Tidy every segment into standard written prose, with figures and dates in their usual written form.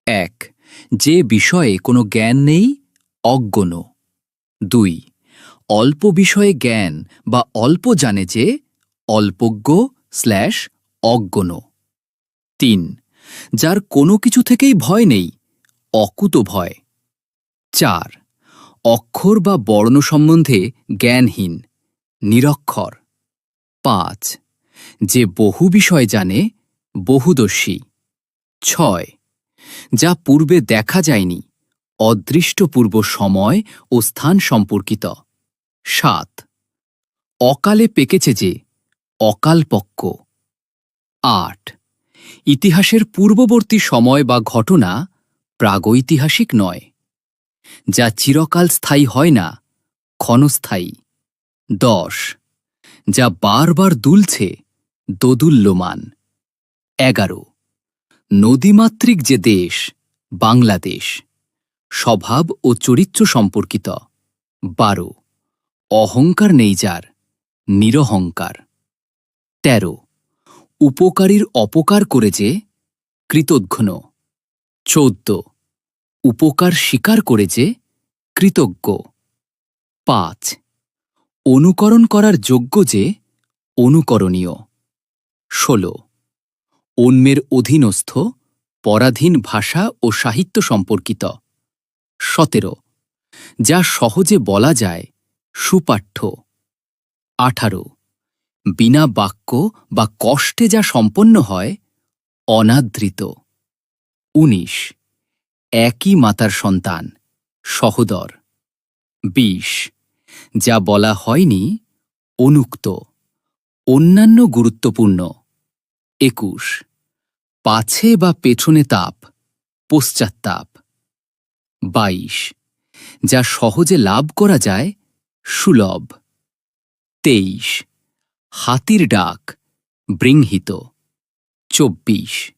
১ যে বিষয়ে কোনো জ্ঞান নেই, অজ্ঞন। ২ অল্প বিষয়ে জ্ঞান বা অল্প জানে যে, অল্পজ্ঞ/অজ্ঞন। ৩ যার কোনো কিছু থেকেই ভয় নেই, অকুতভয়। ৪ অক্ষর বা বর্ণ সম্বন্ধে জ্ঞানহীন, নিরক্ষর। ৫ যে বহু বিষয় জানে, বহুদর্শী। ৬ যা পূর্বে দেখা যায়নি, অদৃষ্টপূর্ব সময় ও স্থান সম্পর্কিত। ৭ অকালে পেকেছে যে, অকালপক্ব। ৮ ইতিহাসের পূর্ববর্তী সময় বা ঘটনা প্রাগৈতিহাসিক নয়। যা চিরকাল স্থায়ী হয় না, ক্ষণস্থায়ী। ১০ যা বারবার দুলছে, দোদুল্যমান। ১১ নদীমাতৃক যে দেশ, বাংলাদেশ, স্বভাব ও চরিত্র সম্পর্কিত। ১২ অহংকার নেই যার, নিরহংকার। ১৩ উপকারীর অপকার করে যে, কৃতঘ্ন। ১৪ উপকার স্বীকার করে যে, কৃতজ্ঞ। ৫ অনুকরণ করার যোগ্য যে, অনুকরণীয়। ১৬ অন্যের অধীনস্থ, পরাধীন ভাষা ও সাহিত্য সম্পর্কিত। ১৭ যা সহজে বলা যায়, সুপাঠ্য। ১৮ বিনা বাক্য বা কষ্টে যা সম্পন্ন হয়, অনাদৃত। ১৯ একই মাতার সন্তান, সহোদর। ২০ যা বলা হয়নি, অনুক্ত, অন্যান্য গুরুত্বপূর্ণ। ২১ পাছে বা পেছনে তাপ, পশ্চাত্তাপ। ২২ যা সহজে লাভ করা যায়, সুলভ। ২৩ হাতির ডাক, বৃংহিত। ২৪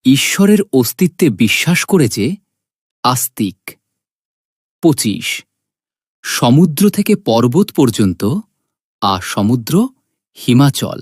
ঈশ্বরের অস্তিত্বে বিশ্বাস করে যে, আস্তিক। ২৫ সমুদ্র থেকে পর্বত পর্যন্ত, সমুদ্র হিমাচল।